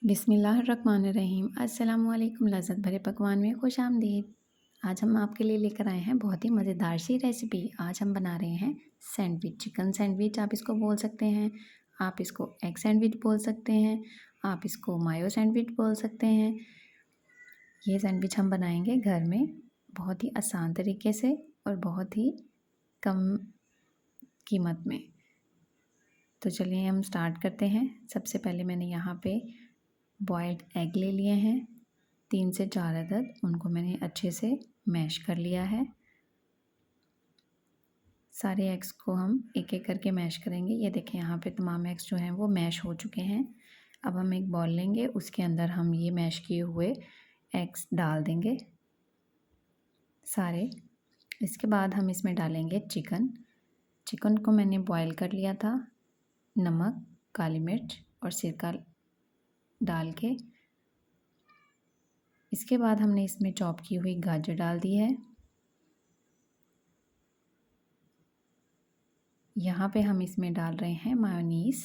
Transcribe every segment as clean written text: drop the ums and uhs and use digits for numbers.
बिस्मिल्लाहिर्रहमानिर्रहीम। अस्सलामुअलैकुम। लज़्ज़त भरे पकवान में खुश आमदीद। आज हम आपके लिए लेकर आए हैं बहुत ही मज़ेदार सी रेसिपी। आज हम बना रहे हैं सैंडविच, चिकन सैंडविच आप इसको बोल सकते हैं, आप इसको एग सैंडविच बोल सकते हैं, आप इसको मायो सैंडविच बोल सकते हैं। ये सैंडविच हम बनाएंगे घर में बहुत ही आसान तरीके से और बहुत ही कम कीमत में। तो चलिए हम स्टार्ट करते हैं। सबसे पहले मैंने यहाँ पे बॉइल्ड एग ले लिए हैं 3 से 4 अदद, उनको मैंने अच्छे से मैश कर लिया है। सारे एग्स को हम एक एक करके मैश करेंगे। ये देखें यहाँ पे तमाम एग्स जो हैं वो मैश हो चुके हैं। अब हम एक बॉल लेंगे, उसके अंदर हम ये मैश किए हुए एग्स डाल देंगे सारे। इसके बाद हम इसमें डालेंगे चिकन। चिकन को मैंने बॉईल कर लिया था, नमक, काली मिर्च और सिरका डाल के। इसके बाद हमने इसमें चॉप की हुई गाजर डाल दी है। यहाँ पे हम इसमें डाल रहे हैं मायोनीज़।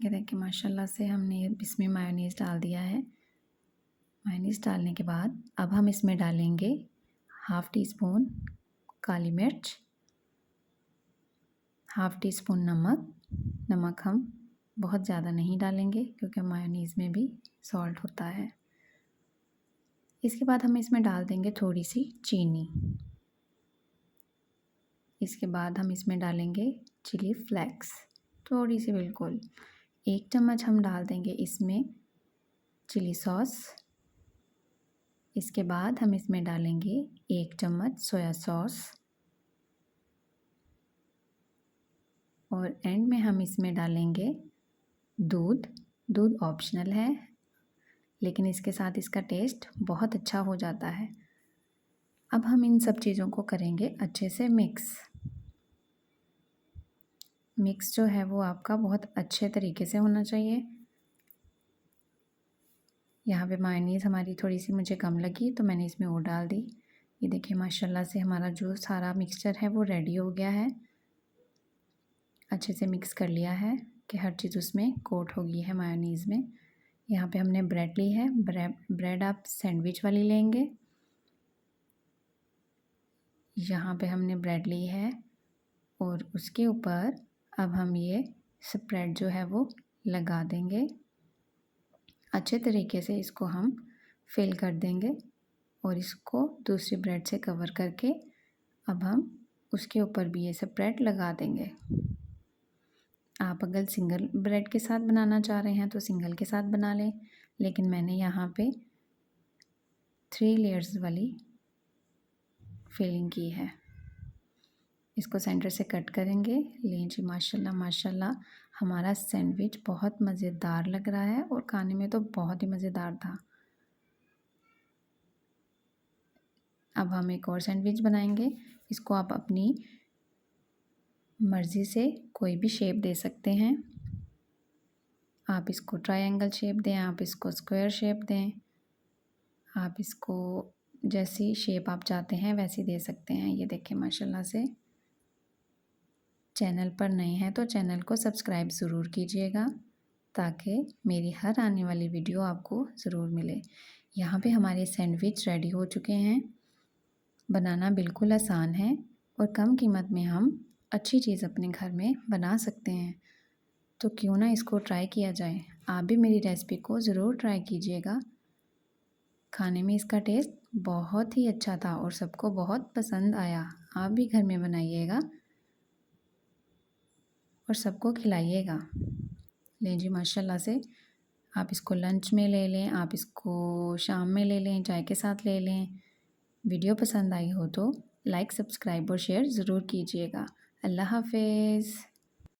ये देखिए माशाल्लाह से हमने इसमें मायोनीज़ डाल दिया है। मायोनीज़ डालने के बाद अब हम इसमें डालेंगे हाफ़ टी स्पून काली मिर्च, हाफ़ टी स्पून नमक। नमक हम बहुत ज़्यादा नहीं डालेंगे क्योंकि मायोनीज़ में भी सॉल्ट होता है। इसके बाद हम इसमें डाल देंगे थोड़ी सी चीनी। इसके बाद हम इसमें डालेंगे चिली फ्लेक्स, थोड़ी सी, बिल्कुल 1 चम्मच हम डाल देंगे इसमें चिली सॉस। इसके बाद हम इसमें डालेंगे 1 चम्मच सोया सॉस और एंड में हम इसमें डालेंगे दूध। दूध ऑप्शनल है लेकिन इसके साथ इसका टेस्ट बहुत अच्छा हो जाता है। अब हम इन सब चीज़ों को करेंगे अच्छे से मिक्स। मिक्स जो है वो आपका बहुत अच्छे तरीके से होना चाहिए। यहाँ पे मायोनीज़ हमारी थोड़ी सी मुझे कम लगी तो मैंने इसमें और डाल दी। ये देखिए माशाल्लाह से हमारा जो सारा मिक्सचर है वो रेडी हो गया है। अच्छे से मिक्स कर लिया है कि हर चीज़ उसमें कोट हो गई है मायोनीज़ में। यहाँ पे हमने ब्रेड ली है। ब्रेड आप सैंडविच वाली लेंगे। यहाँ पे हमने ब्रेड ली है और उसके ऊपर अब हम ये स्प्रेड जो है वो लगा देंगे। अच्छे तरीके से इसको हम फिल कर देंगे और इसको दूसरी ब्रेड से कवर करके अब हम उसके ऊपर भी ये स्प्रेड लगा देंगे। आप अगर सिंगल ब्रेड के साथ बनाना चाह रहे हैं तो सिंगल के साथ बना लें, लेकिन मैंने यहाँ पे 3 लेयर्स वाली फिलिंग की है। इसको सेंटर से कट करेंगे। लें जी, माशाल्लाह माशाल्लाह हमारा सैंडविच बहुत मज़ेदार लग रहा है और खाने में तो बहुत ही मज़ेदार था। अब हम एक और सैंडविच बनाएंगे। इसको आप अपनी मर्ज़ी से कोई भी शेप दे सकते हैं। आप इसको ट्रायंगल शेप दें, आप इसको स्क्वायर शेप दें, आप इसको जैसी शेप आप चाहते हैं वैसी दे सकते हैं। ये देखें माशाल्लाह से। चैनल पर नए हैं तो चैनल को सब्सक्राइब ज़रूर कीजिएगा ताकि मेरी हर आने वाली वीडियो आपको ज़रूर मिले। यहाँ पे हमारे सैंडविच रेडी हो चुके हैं। बनाना बिल्कुल आसान है और कम कीमत में हम अच्छी चीज़ अपने घर में बना सकते हैं। तो क्यों ना इसको ट्राई किया जाए। आप भी मेरी रेसिपी को ज़रूर ट्राई कीजिएगा। खाने में इसका टेस्ट बहुत ही अच्छा था और सबको बहुत पसंद आया। आप भी घर में बनाइएगा और सबको खिलाइएगा। लें जी माशाल्लाह से आप इसको लंच में ले लें, आप इसको शाम में ले लें, चाय के साथ ले लें। वीडियो पसंद आई हो तो लाइक, सब्सक्राइब और शेयर ज़रूर कीजिएगा। अल्लाह हाफ़िज़।